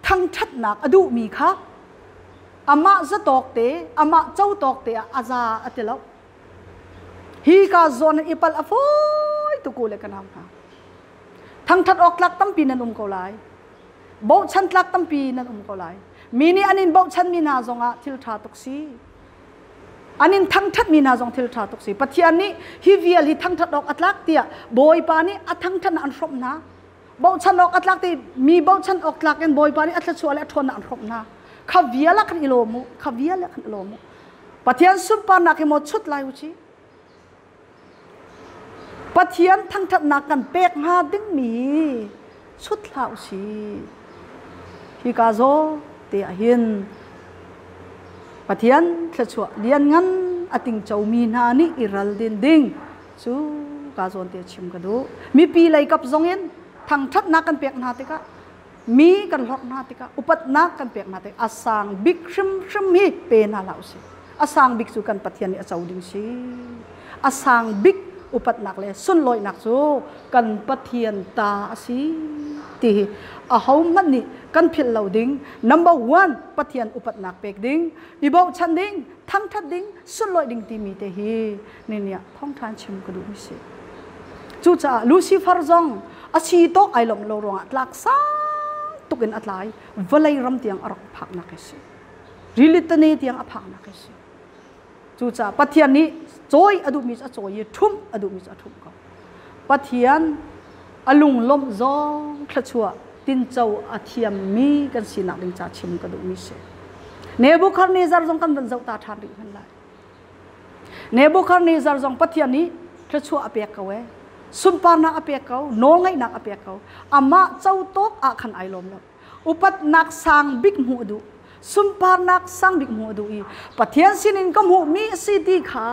ทั้งชัดนักอดุมีค่ะอามาจะตอกเตะอามาเจ้าตอกเตะอาซาอติเราฮีกาโซนอีปัลอฟอยตุกูเลกันน้ำทั้งทัดออกลักตั้มปีนันเขาไล่บ่ชันลักตั้มปีนันเขาไล่มีนี่อันนี้บอกฉันมีนาจงอ่ะทิลทาตุกซีอันนี้ทั้งทัดมีนาจงทิลทาตุกซีปัจจัยนี้ฮิวิลฮิทั้งทัดออกอัตลักเตียบอยปานี่อัทั้งทัดอันรบนะบอกฉันออกอัตลักตีมีบอกฉันออกลักกันบอยปานี่อัตลักชัวร์และทนอันรบนะข้าวิลละกันอิโลมุข้าวิลละกันอิโลมุปัจจัยสุปานักหมดชุดลายอุชิปัจจัยทั้งทัดนักกันเป็กหาดิ้งมีชุดลายอุชิฮิกาโซเตียหินปะเทียนขชัวเลียนงั้นอติงเจ้ามีนานี่อิรัลดินดิงซูกาโซนเตียชิมกันดูมีปีไหลกับจงเงินทางทัดนักกันเปียกนาติกะมีกันหลอกนาติกะอุปัตนักกันเปียกนาติกะอาสังบิกชิมฮีเป็นอะไรสิอาสังบิกสุกันปะเทียนนี่เจ้าดิงสิอาสังบิกอุปัตนักเลยสุนลอยนักซูกันปะเทียนตาสิตีอาหามันนี่กันพิลเหล่าดิ้ง number one ปะเทียนอุปัตนักเป็กดิ้งอีบอกฉันดิ้งทั้งทัดดิ้งสุดลอยดิ้งตีมีเตฮีนี่เนี่ยท้องทานชิมกระดูกมิเศษจู่จ้าลูซิฟาร์จงอาชีโตไอลมโลรองอัตลักษณ์ตุกินอัตไลวลัยรำเตียงอรักพักนักเสียริลิตเนเตียงอภักนักเสียจู่จ้าปะเทียนนี้โจยอดุมิสอโจยทุ่มอดุมิสอทุ่มก็ปะเทียนอลุงลมจงขลัวตินเจ้าอาเทียมมีกันสินักดิงจ่าชิมกระดูกมิเศษเนบุคาร์เนซาร์จงกันบรรเจ้าตาทานริพันไล เนบูคัดเนซาร์จงปัทยานี้พระชัวอเปียกเขาสุนปานักอเปียกเขาโนงไงนักอเปียกเขาอามาเจ้าโต๊ะอาขันไอลมแล้วอุปัตนักสังบิ๊กหูดูสุนปานักสังบิ๊กหูดูอีปัทยานสินินก็หูมีสิดีขา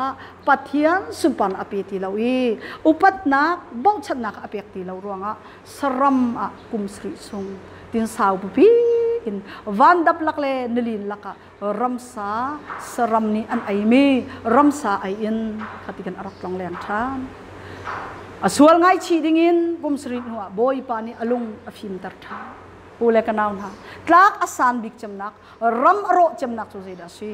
ปัทยานสุนปานอเปียตีเราอีอุปัตนักบ่าวชันนักอเปียตีเรารวงสรัมกุมสริสงตินสาวบุบีอินวันดับลักเลนลินลักรัมซาสรัมนี้อันไอมีรัมซาไออินขัดกันอรักลองแรงทานส่วนไงชีดิ่งินกุมสริหัวบอยปานีอลุงอฟิมตัดทาปูเลกันเอาหน้ากลากอาสานบิกจำนักรัมอโรจำนักสุดที่ดาซี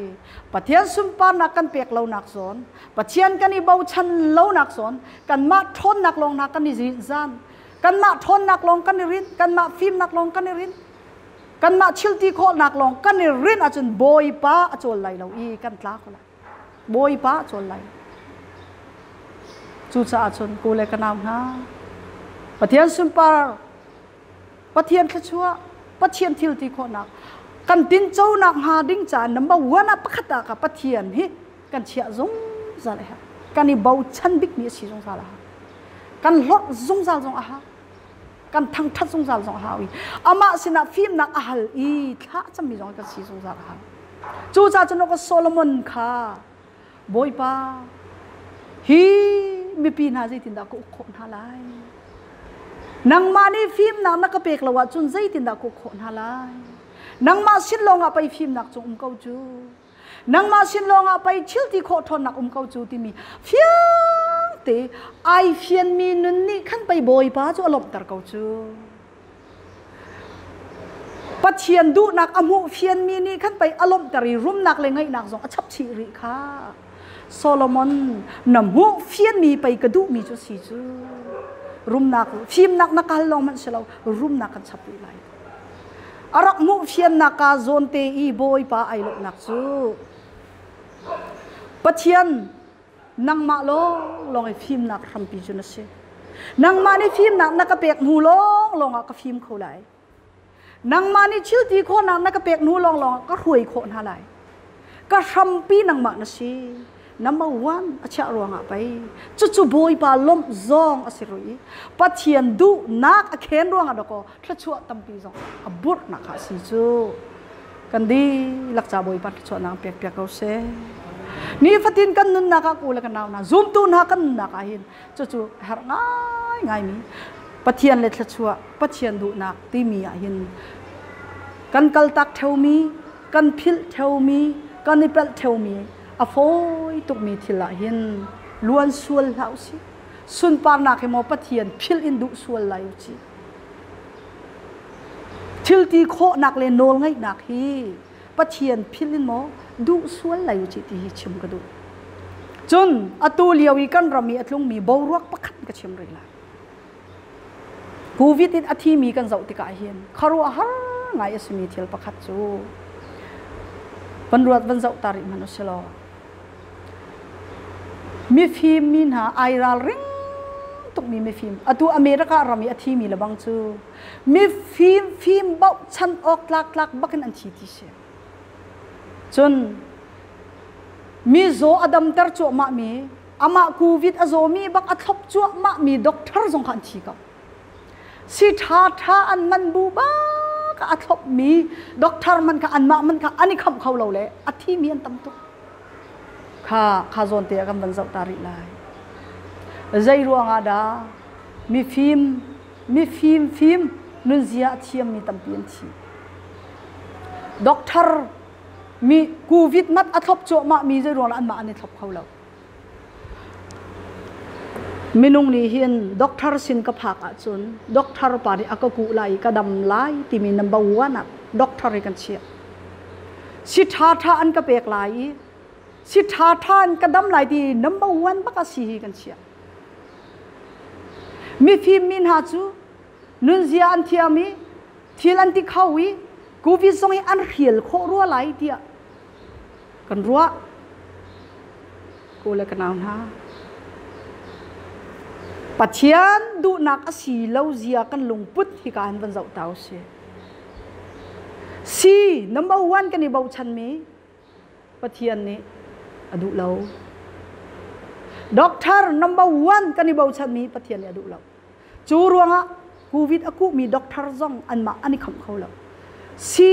ปัทยานสุนปานักกันเปียกเหล่านักสอนปัทยานกันอีบ่าวชันเหล่านักสอนกันมาทนนักลงนักกันนิริจานกันมาทนนักลงกันนิรินกันมาฟิมนักลงกันนิรินกันมาชิลตีโคนักลงกันนิรินอาจจะบอยป้าอาจจะไหลเราอีกันตลาก็ละบอยป้าอาจจะไหลจูจ่าอาจจะกูเลยกันเอาหน้าปัทยานสุนปาปัทยานขชัวปัทยานทิลตีโคนักกันตินเจ้านักหาดิ้งจานนับวันนับขัดตากับปัทยานฮิกันเชียซงซาเลยฮะกันนี่บ่าวชันบิ๊กนี่สิซงซาละกันรถซงซาซงอาฮะกันทั้งทัดซงซาซงอาฮะอีอามาสินะฟิล์มนักอาฮัลอีท่าจะมีซงกันสิซงซาละจูจ่าจนก็โซโลมอนค่ะบอยป้าฮีมีปีนาใจตินดากุโคนฮาไลนังมานี่ฟิล์มนักกระเปกละว่าจนใจตินดากุโคนฮาไลนังมาสินลงไปฟิล์มนักจงเกาจูนังมาสินลงไปชิลที่โคทนนักเกาจูที่มีเฟียงเตไอเฟียนมีนุนนี่ขั้นไปบอยป้าจูอารมณ์ตระเกาจูปัจเจียนดูนักอมุเฟียนมีนี่ขั้นไปอารมณ์ตรีรุ่มนักเลยไงนักจงชับชีริค่ะโซโลมอนนำหูเฟียนมีไปกระดูมีจูสีจูรุมนักฟิล์มนักการลงมันเสลารุมนักกันชับวิไลอารักมุเฟียนนักการโซนเตอีบอยป้าไอลกนักจูปัจเจียนนังมาลงไอฟิล์มนักทำปีจูนัสเซนังมาในฟิล์มนักกระเปกหูลงกับฟิล์มเขาไหลนังมาในชิลตีโคนักกระเปกหูลงก็รวยโคหาไหลก็ทำปีนังมานัสเซนัมเบอร์วันอาชารัวงไปจู่ๆบอยปาล้มซองอาศัยปัจเจียนดูนักเข็นรัวงดอกก็ชั่วตั้มปีซองอับบุตรนักสิจูกันดีหลักจ่าบอยปาชั่วนักเปียกเขาเสนี่ฟัดดินกันนุนนักกูเลยกันเอานะซูมตูนักกันนักหินจู่ๆหาง่ายมีปัจเจียนเล็ดชั่วปัจเจียนดูนักที่มีหินกันกัลตักเทวมีกันพิลเทวมีกันนิเปลเทวมีอโฟยตุกมีทิลาหินล้วนส่วนเหล่าสิสุนปานักให้มอปัทยานพิลอินดุส่วนเหล่าสิทิลตีโคนักเลนโนลไงนักฮีปัทยานพิลอินมอดุส่วนเหล่าสิที่ชิมกระดูจนอตูเลียวิกันรามีอัตลุงมีบ่าวรักปักขัดกับชิมเรื่องไรโควิดอินอธิมีกันเจ้าติกาหินคารัวฮาร์ไงสมีทิลปักขัดจูบรรดาวันเจ้าตาริมนุษย์ลอมีฟิล์มมีนะไอรัลริงตุกมีฟิล์มอตัวอเมริการามีอธิมีละบังจูมีฟิล์มบ่ฉันออกลักบักนันชีติเชจนมีโซอดัมเตอร์จัวมามีอามาโควิดอโซมีบักอัดทบจัวมามีด็อกเตอร์สงขันชีกับสิท่าอันมันบูบ้าก็อัดทบมีด็อกเตอร์มันก็อันมามันก็อันนี้คำเขาเราเลยอธิมีอันตั้มตุกข้าโซนเตียกันบรรจุตาริไลใจรัวงาดามีฟิล์มนุนเสียเทียมมีตั้มเปลี่ยนชีด็อกเตอร์มีโควิดมัดอัทบโจมามีใจรัวอันมาอันนี้ทบเขาเรามินุงนี่เห็นด็อกเตอร์สินกับผักอาจุนด็อกเตอร์ปาริอากกูไลกระดำไลที่มีนัมเบอร์วันด็อกเตอร์กันเชียสิท่าอันกับเปกไลสิท่านกระดำไหลดีนัมเบอร์วันบักสีกันเชียมีฟิล์มมินหาจูนุนเซียอันเทียมีที่ลันติเขาวิกูวิส่งให้อันเขียลโครัวไหลเดียกันรัวกูเลยกันเอานะปัจเจียนดูนักสีเล่าเสียกันลงพุทธิการวันเจ้าเต้าเสียสี่นัมเบอร์วันกันในบ่าวชันมีปัจเจียนนี้อดุเล่า doctor number 1กันนี่บ่ชันมีปะเทียนเนี่ยดูแล้วจูรวงอ่ะโควิดakuมี doctor ซองอันมาอันนี้คำเขาแล้วซี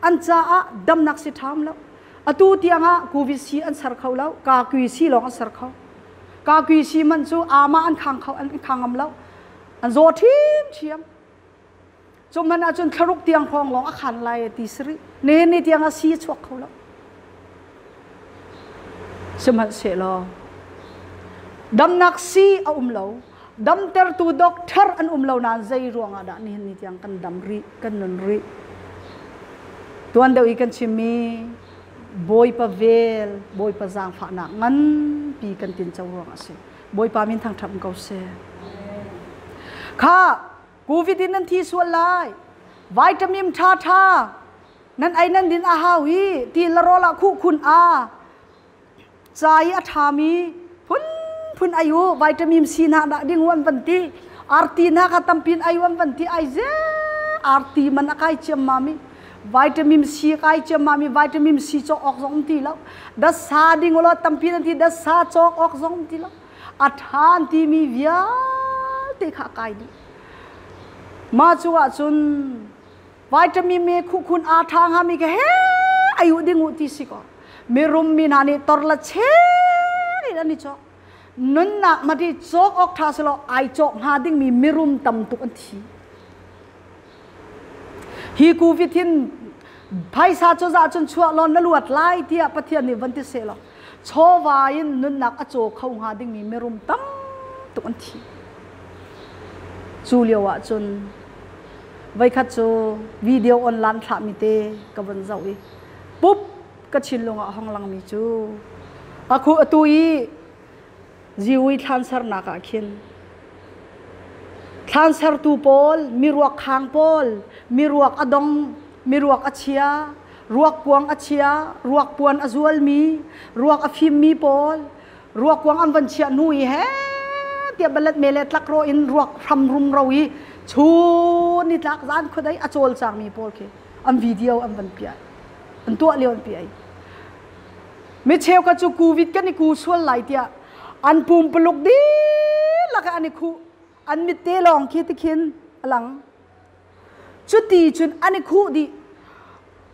อันจ้าอ่ะดำนักสิทามแล้วอตูเตียงอ่ะโควิดซีอันสารเขาแล้วกากุยซีลองอันสารเขากากุยซีมันจูอามาอันขังเขาอันขังอำแล้วอันโจทีมเทียมจนมันอาจนครุกเตียงพองลองอาคารลายตีสริเนในเตียงอ่ะซีชวกเขาแล้วสมัติเสลอดำนักซีเอาเราดำเตอร์ตูด็อกเตอร์อันเรานานใจรวงอ่ะนี่นี่เตียงกันดำริกันนนริตัวอันเดียวอีกันชิมีบอยปะเวลบอยปะจางฝาหนักงั้นปีกันตินเจ้ารวงอ่ะสิบอยปามินทางทับเขาเสียข้ากูวิดินนั่นที่ส่วนไรวิตามินท่านั่นไอ้นั่นดินอาหาวีที่ละรอละคู่คุณอาใจอัฐามีพุนอายุวิตามินซีน่าดิ่งวันวันที่อาร์ตีน่าก็ตั้มพินอายุวันที่ไอเจอาร์ตีมันอะไรเชื่อมามีวิตามินซีอะไรเชื่อมามีวิตามินซีจอกออกสองทีแล้วดัชซาดิ่งวันตั้มพินที่ดัชซาจอกออกสองทีแล้วอัฐานที่มีวิญติขาไกดีมาชัวจุนวิตามินเมคุคุณอาทางหามีแค่อายุดิ่งอุติสิกอมีรุมมีนานี่ตอร์ละเชนี่นั่นนี่จอกนั่นนักมาที่จอกออกท่าสละไอจอกหาดิ่งมีรุมตำตุกันทีฮีกูวิทินไพศาลจะจนชัวลอนนลวดไล่ที่ปะเทียนนี่วันที่เสละโชวายินนั่นนักอโจเขาหาดิ่งมีรุมตำตุกันทีจูเลียวะจนไว้คัดโจวิดีโอออนไลน์ถามิเตกับวันเสาร์ปุ๊บก็ชินลงห้องหลังมีจูaku atui jiwi transfer nak akin transfer tu pol miruak khang pol miruak adong miruak achia ruak puang achia ruak puan azual mi ruak afim mi pol ruak puang amvan chia nui he tia balat melet lak ro in ruak ram rum rawi chu ni tak zan khodai achol chang mi pol ke am video am van pia an to leon pi aiไม่เชี่ยวกับจูกูวิดกันนี่กูชวนไหลเดียอันปุ่มปลุกดีแล้วก็อันนี้คูอันมิเตลองคิดคินหลังจุดตีจุดอันนี้คูดี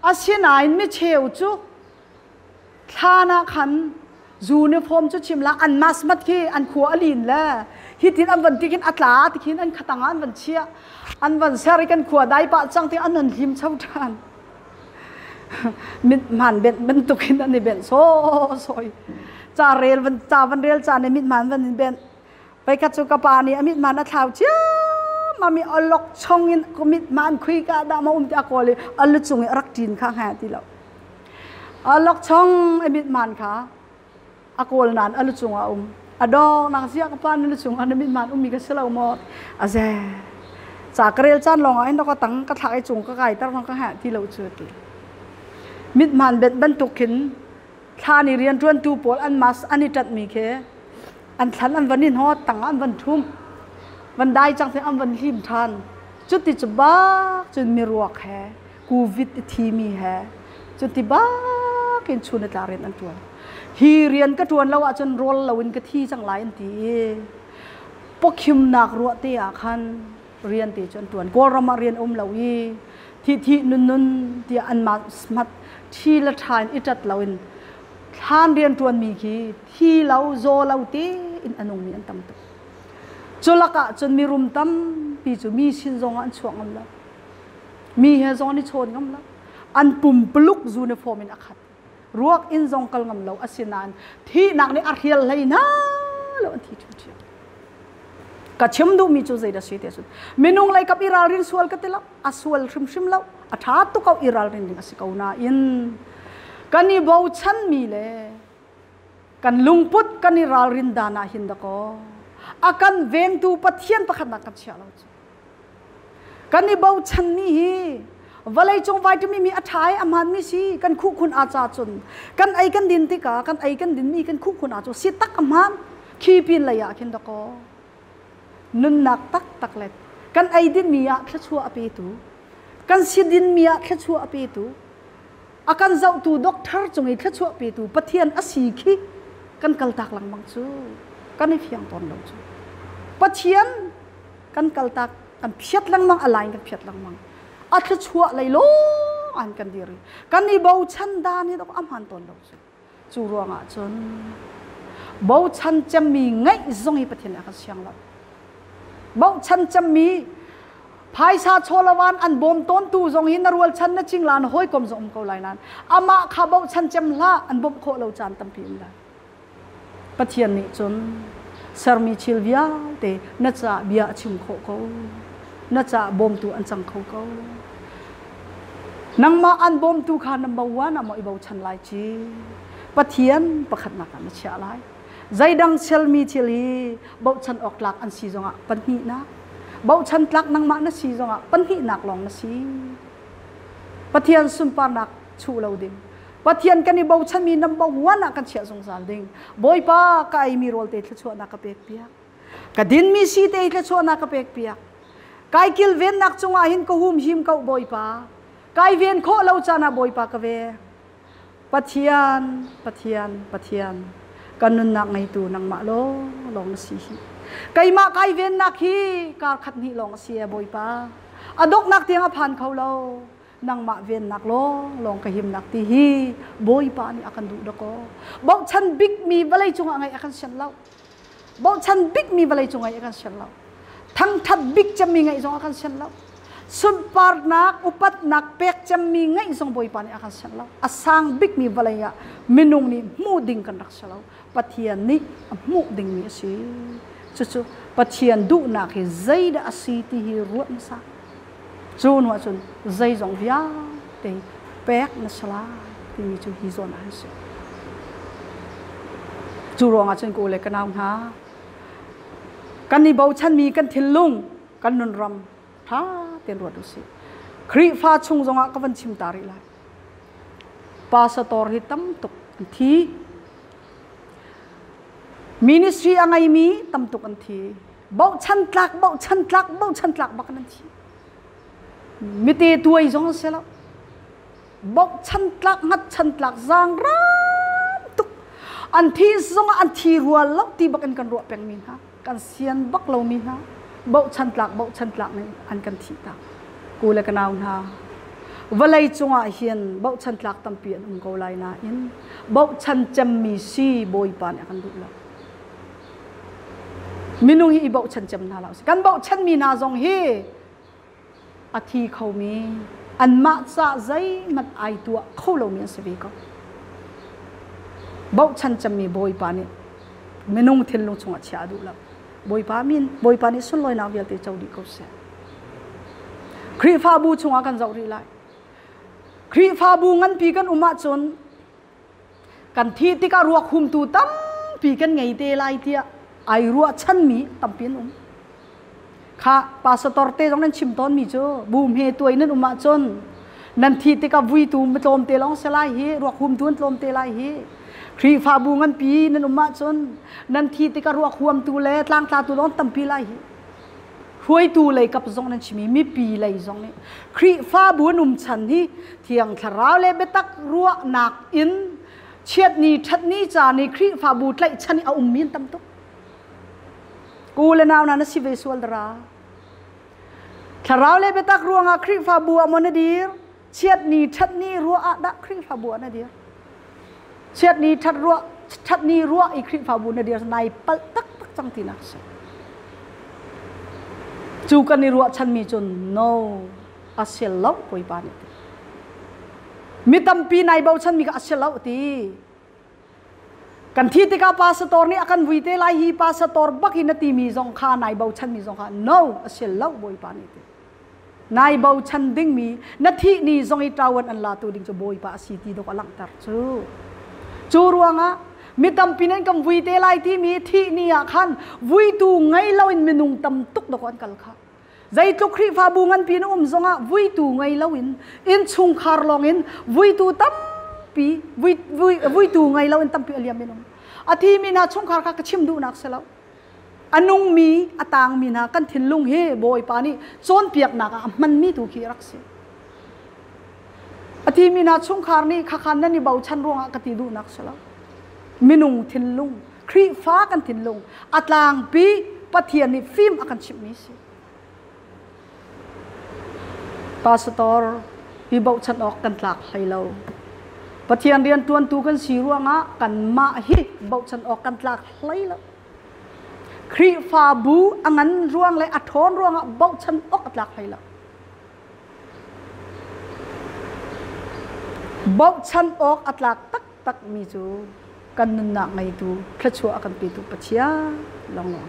อาเซียนายไม่เชี่ยวจูทานาขันยูนิฟอร์มจุดชิมละอันมาสมัดคีอันขัวอลินละฮิตินอันวันที่กินอัตลาที่กินอันขตังอันวันเชียอันวันเสริกันขัวได้ปะจังที่อันนั้นหิมเช่าทานมิดมันเป็นตุกินอันนี้เป็นโซ่จ่าเรียลวันจ่าวันเรียลจ่าในมิดมันวันนี้เป็นไปกัดจุกปานี่มิดมันน่ะท้าวเจ้ามามีอล็อกช่องอินก็มิดมันคุยกันดามาที่อากอเลยอลุจุงรักจีนข้างแห่ที่เราอล็อกช่องไอมิดมันค่ะอากอลนั้นอลุจุงอดองนางเสียกับปานอลุจุงอันมิดมันมีกระเสลาหมดอาเจจากเรียลจันลองไอ้นกตั้งกระถางไอจุงก็ไก่ตั้งข้างแห่ที่เราเจอตีมิดมันเป็นบรรทุกขินท่านี่เรียนจวนตูปอลอันมัสอันนี้จัดมีแค่อันทันอันวันนี้ฮอดตั้งอันวันทุ่มวันได้จังที่อันวันหิมทันจุดที่จะบ้าจนมีรวกแห่กูวิดทีมีแห่จุดที่บ้ากินชุนตาเรียนอันตัวฮีเรียนก็จวนแล้วจนรอลเราวินกะที่จังหลายอันทีปกคิมนักรัวเตียขันเรียนตีจนตัวก็เรามาเรียนเราวีที่นุ่นที่อันมาสมัดที่ละทานอิจัดเราอินท่านเรียนตัวมีกี่ที่เราโจเราตีอินอนุมีอันตั้มตัวจนละกะจนมีรุมตั้มปีจูมีชินจงอันช่วงกันแล้วมีเฮจงนี่ชนกันแล้วอันปุ่มปลุกยูนิฟอร์มอินอักขัดรวกอินจงกันกันแล้วอาศินานที่นักในอาร์เฮียลเลยนะแล้วอันที่ชุดเชียวกัดชิมดูมีจูใจดัชชีเตสุดเมนูอะไรกับอิราลินสวลกันติละอัสวลชิมแล้วอัฐาตุเขาอิราลินดิ่งสิเขาหน้าอินกันนี่บ่าวชันมีเลยกันลุงพุทธกันอิราลินดานาหินดะก็อากันเวงตูปัทเทียนประคันนักกับเชียเรากันนี่บ่าวชันนี่วลัยจงวิตามินมีอัฐายอามันมีสิกันคู่คุณอาจารย์จนกันไอกันดินติกากันไอกันดินมีกันคู่คุณอาจารย์สิตักอามันขี้ปินเลยอะหินดะก็นุนนักตักเล็ดกันไอดินมีอะแค่ชั่วอภิตูกันสิดินมีอะแค่ชั่วอภิตูอาการเจ้าตูด็อกเตอร์จงไอแค่ชั่วอภิตูปะเทียนอสีขี้ก kan kaltak lang mang chu kan ni phiang ton lo chu pathian kan kaltak kan phiat lang mang alai kan phiat lang mang atla chua lai lo an kan diri kan ni bau chan da ni dok am han ton lo chu ruanga chon bau chan cham mi ngai zong hi pathian akan siang lo bau chan cham mi phai sa cholawan an bom ton tu zong hin narwal chan na chinglan hoi kom zong ko lai nan ama kha bau chan cham la an bom kho lo chan tam pi la pathian ni chon sarmi chilvia te na cha bia chim kho ko na cha bom tu an chang kho ko nang ma an bom tu kha number 1 amo ibau chan lai chi pathian pakhat na kan cha lai zaidang selmi chili bau chan ok lak an si zonga panhi na bau chan tlak nang ma na si zonga panhi nak long na si pathian sumpa nak chu lo ding pathian kan ni bau chan mi number 1 akan chia song sal ding boy pa kai mi rol te thla chu na ka pek pia ka din mi si te thla chu na ka pek pia kai kil ven nak chunga hin ko hum him ko boy pa kai ven kho lo chana boy pa ka ve pathian kanun nak ngai tu nang ma lo long na si hi kai ma kai ven nak hi kar khat ni long si boy pa adok nak tiang phan kho lo nang ma ven nak lo long ka him nak ti hi boy pa ni akan du dako bau chan big mi balai chunga ngai akan sian lo bau chan big mi balai chunga akan sian lo thang that big cham mi ngai jong akan sian lo sumpar nak upat nak pek cham mi ngai jong boy pa ni akan sian lo asang big mi balai ya minung ni mu ding kan rak salo pathian ni mu ding mi si chu pathian du nak hi zaida asiti hi ruat na sa chun wa chun zai jong via te pek na sala ti mi chu hi zon an se chu ro nga chen ko le kanam ha kan ni bau chan mi kan thilung kan nun ram tha ten ro du si khri fa chung zonga ka van chim tari lai pastor hi tam tuk thi ministry angai mi tam tuk an thi bau chan tlak bakanan thi mite tuai zong selo bok chan tlak ngat chan tlak zang ram tuk an thi zong an thi rual lo ti bakan kan ro peng min ha kan sian bak lo min ha bok chan tlak nei an kan thi ta ku le kanaw ha valai chunga hian bok chan tlak tam pian ko lai na in bok chan cham mi si boy pan akan du lo minung hi bok chan cham na lo kan bok chan mi na zong hi athi khau mi an ma cha zai mat ai tua khau lo mi se bi ko bau chan cham mi boy pa ni menung thil lu chunga chha du la boy pa ni sun loi na vial te chau di ko se khri fa bu chunga kan zau ri lai khri fa bu ngan pi kan uma chon kan thi ti ka ruak hum tu tam pi kan ngei te lai tia ai ruak chan mi tam pin kha pastor te jong nan chim ton mi cho bum he tuai nan uma chon nan thi te ka vui tu tlom te long selai hi ro khum tun tlom te lai hi khri fa bu ngan pi nan uma chon nan thi te ka ro khum tu le tlang ta tu long tam pi lai hi huai tu lai kap jong nan chimi mi pi lai jong ni khri fa bu num chan hi thiang tharau le betak ro nak in chiat ni that ni cha ni khri fa bu tlai chani a min tam toกูle naw na si visual dra tharau le betak ruanga khri fa bu amon dir chiat ni that ni ru a da khri fa bu na dir chiat ni that ni ru i khri fa bu na dir nai pal tak chang ti nak se chu kan ni ru chan mi chun no asel lo poi pa ni mi tam pi nai bau chan mi ka asel lo ti kan thi te ka pastor ni akan vuite lai hi pastor bak hin ti mi jong kha nai bau chan mi jong kha no asel lo boy pa ni te nai bau chan ding mi na thi ni jong I tawan an la tu ding cho boy pa si ti do ka lang tar chu ruanga mi tam pinen kam vuite lai ti mi thi ni a khan vui tu ngai lo in minung tam tuk do kan kal kha zai tu khri fa bu ngan pin zonga vui tu ngai lo in chung khar long in vui tu tam pi vui tu ngai lo in tam pi aliam minum athi mi na chung khar kha ka chim du nak selo anung mi atang mi na kan thilung he boy pa ni chon piak na ka man mi tu ki rak se athi mi na chung khar ni kha khan na ni bau chan ronga ka ti du nak selo minung thin lung khri fa kan thin lung atlang pi pathian ni film akan chip mi si pastor hi bau chan ok kan tlak hailo pathian rian tuan tu kan si ruanga kan ma hi bau chan ok kan tlak hailo khri fa bu angan ruang le athon ruanga bau chan ok tlak hailo bau chan ok atlak tak tak mi chu kan na ngai tu thachua akan pi tu pachia long long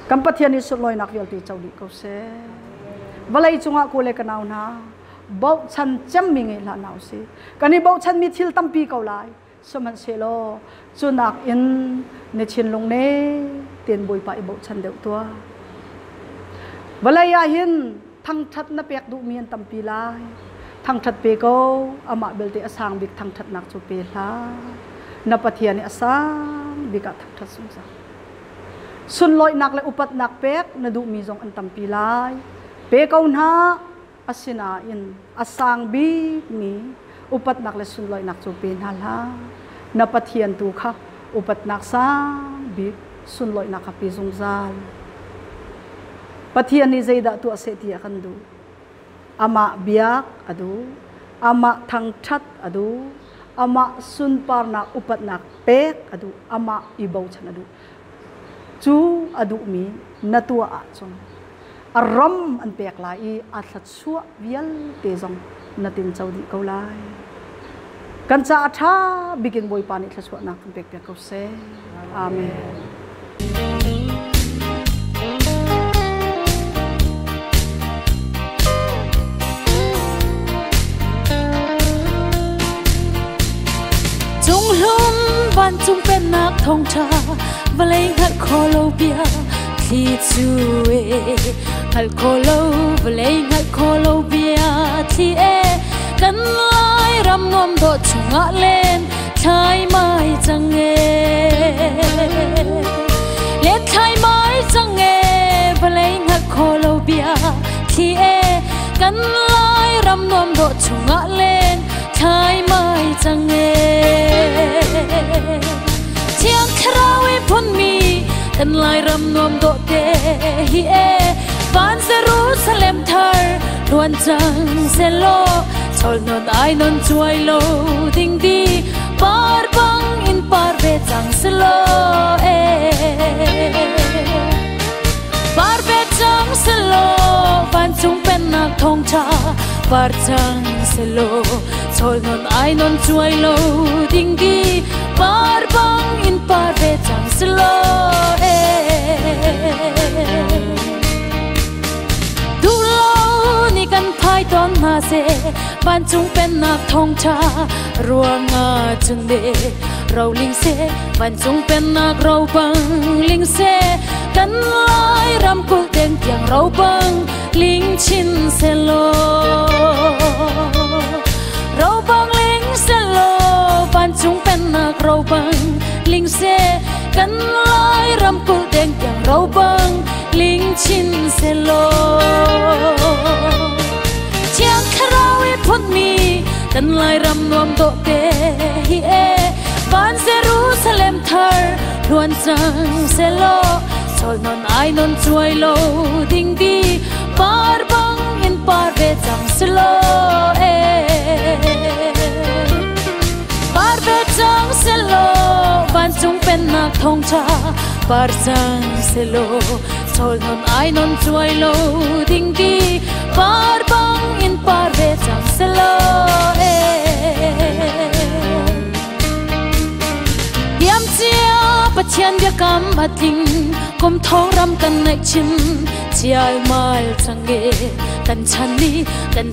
kam pathian ni so loi nak yol ti chawli ko se valai chunga ko le kanau na bau chan cham mi ngai la nau se kani bau chan mi thil tam pi ko lai soman se lo chunak in ne chin long ne ten boi pa bau chan deu tua valai ya hin thang that na pek du mian tam pi lai thang that pe ko ama belte asang bik thang that nak chu pe la na pathian ni asang bika thang that sung sa sun loi nak le upat nak pek na du mi jong an tam pi lai pe ko na asina in asang bi mi upat nak le sun loi nak chu pe na la na pathian tu kha upat nak sang bi sun loi nak pi jong zal pathian ni zaida tu ase ti kan du ama biak adu ama thang that adu ama sun par na upat nak pek adu ama ibau chan adu chu adu mi natua a chong aram an pek lai a thlat suwa vial te jong natin chaudi ko lai kan cha tha begin boy pani thlat suwa nak pek pek ko se amen ban chung pen nak thong cha valai ngal kholo bia thi chu e ngal kholo valai ngal kholo bia thi e kan lai ram nom do chunga len thai mai chang e let thai mai chang e valai ngal kholo bia thi e kan lai ram nom do chunga len thai mai chang e chiang khrawi phun mi kan lai ram nom do te hi e van Jerusalem thar luan chang se lo chol non ai non chuai lo ding di par bang in par ve chang se lo e par ve chang se lo van chung pen nak thong cha par chang se lo chol non ai non chuai lo ding di par bang in par ve chang se lo e du lo ni kan phai ton na se ban chung pen nak thong cha ruanga chun de rau ling se ban chung pen nak rau bang ling se kan lai ram kul den tiang rau bang ling chin se lo rau bang ling se lo ban chung pen nak rau bang ling se kan lai ram kul den tiang rau bang ling chin se lo chiang khrawi phun mi kan lai ram nom do te hi e ban Jerusalem thar luan chang se lo chol non ai non chuai lo ding di par bang in par ve chang se lo e par ve chang se lo ban chung pen nak thong cha par chang se lo chol non ai non chuai lo ding di par bang in par ve chang se lo e yam chia pathian bia kam ating kom thong ram kan nai chin chial mal change kan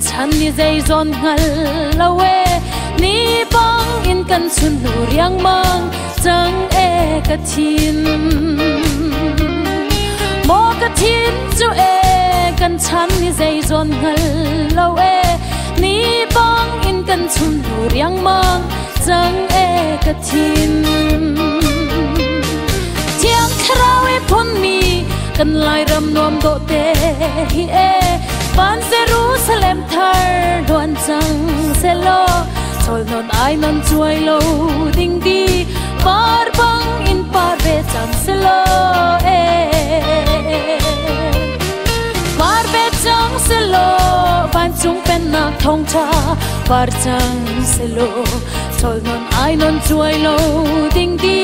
chan ni zai zon ngal lawe ni bang in kan sun nu riang mang chang e ka thin mo ka thin chu e kan chan ni zai zon ngal lawe ni bang in kan sun nu riang mang chang e ka thin chiang khrawi phun mi kan lai ram nom do te hi e ban Jerusalem thar luan chang se lo chol non ai non chuai lo ding di par bang in par ve chang selo par ve chang selo ban chung pen na thong cha par chang selo chol non ai non chuai lo ding di